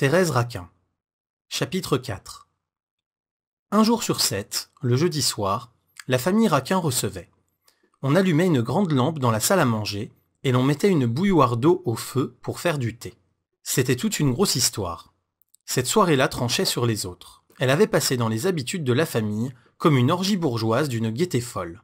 Thérèse Raquin. Chapitre 4. Un jour sur 7, le jeudi soir, la famille Raquin recevait. On allumait une grande lampe dans la salle à manger et l'on mettait une bouilloire d'eau au feu pour faire du thé. C'était toute une grosse histoire. Cette soirée-là tranchait sur les autres. Elle avait passé dans les habitudes de la famille comme une orgie bourgeoise d'une gaieté folle.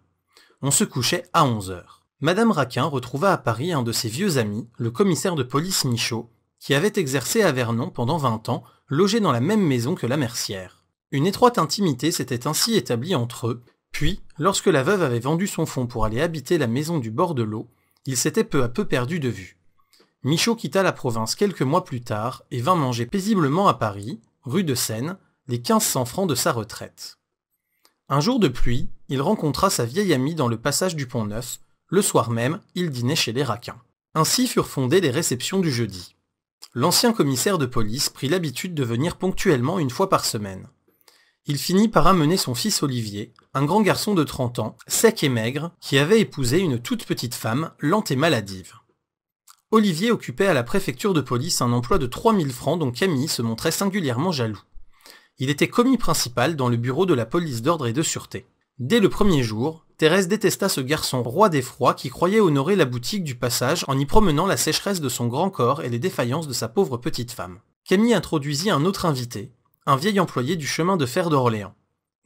On se couchait à 11h. Madame Raquin retrouva à Paris un de ses vieux amis, le commissaire de police Michaud, qui avait exercé à Vernon pendant 20 ans, logé dans la même maison que la mercière. Une étroite intimité s'était ainsi établie entre eux, puis, lorsque la veuve avait vendu son fonds pour aller habiter la maison du bord de l'eau, ils s'étaient peu à peu perdus de vue. Michaud quitta la province quelques mois plus tard et vint manger paisiblement à Paris, rue de Seine, les 1500 francs de sa retraite. Un jour de pluie, il rencontra sa vieille amie dans le passage du Pont-Neuf. Le soir même, il dînait chez les Raquin. Ainsi furent fondées les réceptions du jeudi. L'ancien commissaire de police prit l'habitude de venir ponctuellement une fois par semaine. Il finit par amener son fils Olivier, un grand garçon de 30 ans, sec et maigre, qui avait épousé une toute petite femme, lente et maladive. Olivier occupait à la préfecture de police un emploi de 3000 francs dont Camille se montrait singulièrement jaloux. Il était commis principal dans le bureau de la police d'ordre et de sûreté. Dès le premier jour, Thérèse détesta ce garçon roi des froids qui croyait honorer la boutique du passage en y promenant la sécheresse de son grand corps et les défaillances de sa pauvre petite femme. Camille introduisit un autre invité, un vieil employé du chemin de fer d'Orléans.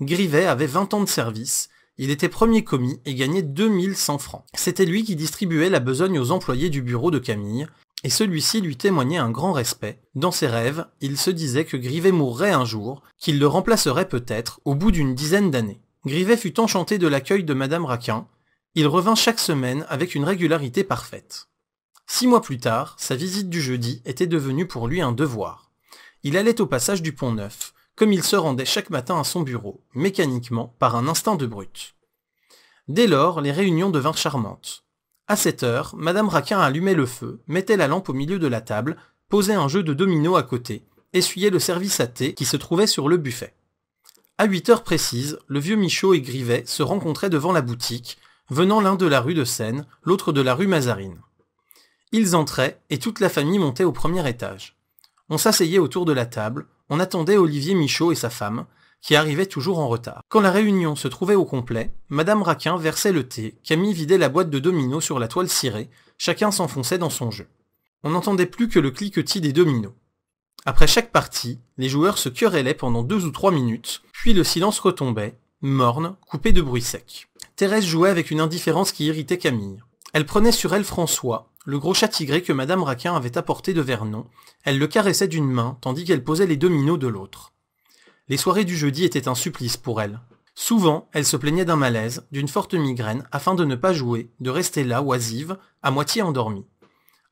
Grivet avait 20 ans de service, il était premier commis et gagnait 2100 francs. C'était lui qui distribuait la besogne aux employés du bureau de Camille, et celui-ci lui témoignait un grand respect. Dans ses rêves, il se disait que Grivet mourrait un jour, qu'il le remplacerait peut-être au bout d'une dizaine d'années. Grivet fut enchanté de l'accueil de Madame Raquin. Il revint chaque semaine avec une régularité parfaite. 6 mois plus tard, sa visite du jeudi était devenue pour lui un devoir. Il allait au passage du Pont-Neuf, comme il se rendait chaque matin à son bureau, mécaniquement, par un instinct de brute. Dès lors, les réunions devinrent charmantes. À 7h, Madame Raquin allumait le feu, mettait la lampe au milieu de la table, posait un jeu de dominos à côté, essuyait le service à thé qui se trouvait sur le buffet. À 8h précises, le vieux Michaud et Grivet se rencontraient devant la boutique, venant l'un de la rue de Seine, l'autre de la rue Mazarine. Ils entraient et toute la famille montait au premier étage. On s'asseyait autour de la table, on attendait Olivier Michaud et sa femme, qui arrivaient toujours en retard. Quand la réunion se trouvait au complet, Madame Raquin versait le thé, Camille vidait la boîte de dominos sur la toile cirée, chacun s'enfonçait dans son jeu. On n'entendait plus que le cliquetis des dominos. Après chaque partie, les joueurs se querellaient pendant 2 ou 3 minutes, puis le silence retombait, morne, coupé de bruit sec. Thérèse jouait avec une indifférence qui irritait Camille. Elle prenait sur elle François, le gros chat tigré que Madame Raquin avait apporté de Vernon. Elle le caressait d'une main, tandis qu'elle posait les dominos de l'autre. Les soirées du jeudi étaient un supplice pour elle. Souvent, elle se plaignait d'un malaise, d'une forte migraine, afin de ne pas jouer, de rester là, oisive, à moitié endormie.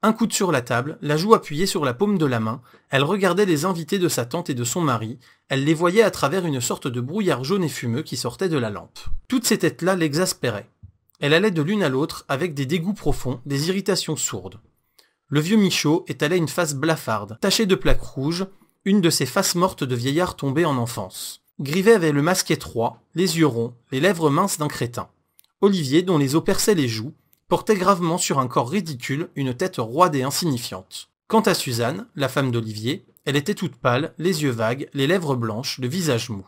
Un coude sur la table, la joue appuyée sur la paume de la main, elle regardait les invités de sa tante et de son mari, elle les voyait à travers une sorte de brouillard jaune et fumeux qui sortait de la lampe. Toutes ces têtes-là l'exaspéraient. Elle allait de l'une à l'autre avec des dégoûts profonds, des irritations sourdes. Le vieux Michaud étalait une face blafarde, tachée de plaques rouges, une de ces faces mortes de vieillard tombé en enfance. Grivet avait le masque étroit, les yeux ronds, les lèvres minces d'un crétin. Olivier, dont les os perçaient les joues, portait gravement sur un corps ridicule une tête roide et insignifiante. Quant à Suzanne, la femme d'Olivier, elle était toute pâle, les yeux vagues, les lèvres blanches, le visage mou.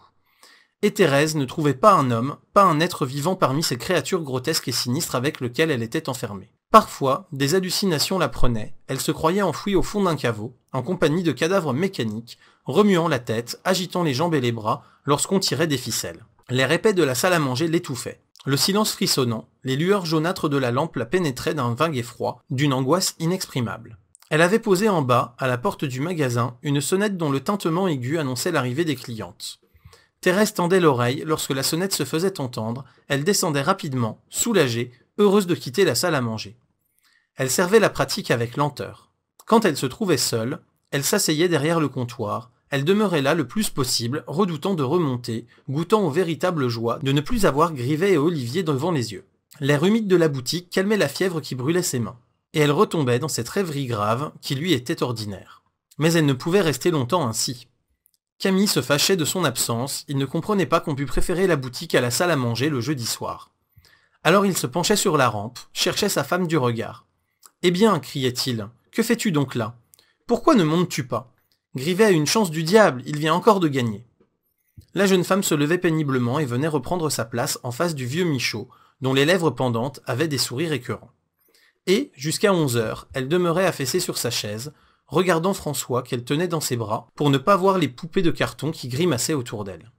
Et Thérèse ne trouvait pas un homme, pas un être vivant parmi ces créatures grotesques et sinistres avec lesquelles elle était enfermée. Parfois, des hallucinations la prenaient, elle se croyait enfouie au fond d'un caveau, en compagnie de cadavres mécaniques, remuant la tête, agitant les jambes et les bras, lorsqu'on tirait des ficelles. L'air épais de la salle à manger l'étouffait. Le silence frissonnant, les lueurs jaunâtres de la lampe la pénétraient d'un vague effroi, d'une angoisse inexprimable. Elle avait posé en bas, à la porte du magasin, une sonnette dont le tintement aigu annonçait l'arrivée des clientes. Thérèse tendait l'oreille lorsque la sonnette se faisait entendre, elle descendait rapidement, soulagée, heureuse de quitter la salle à manger. Elle servait la pratique avec lenteur. Quand elle se trouvait seule, elle s'asseyait derrière le comptoir, elle demeurait là le plus possible, redoutant de remonter, goûtant aux véritables joies de ne plus avoir Grivet et Olivier devant les yeux. L'air humide de la boutique calmait la fièvre qui brûlait ses mains, et elle retombait dans cette rêverie grave qui lui était ordinaire. Mais elle ne pouvait rester longtemps ainsi. Camille se fâchait de son absence, il ne comprenait pas qu'on pût préférer la boutique à la salle à manger le jeudi soir. Alors il se penchait sur la rampe, cherchait sa femme du regard. « Eh bien, criait-il, que fais-tu donc là ? Pourquoi ne montes-tu pas ? Grivet a une chance du diable, il vient encore de gagner. La jeune femme se levait péniblement et venait reprendre sa place en face du vieux Michaud, dont les lèvres pendantes avaient des sourires écœurants. Et, jusqu'à 11 heures, elle demeurait affaissée sur sa chaise, regardant François qu'elle tenait dans ses bras pour ne pas voir les poupées de carton qui grimaçaient autour d'elle.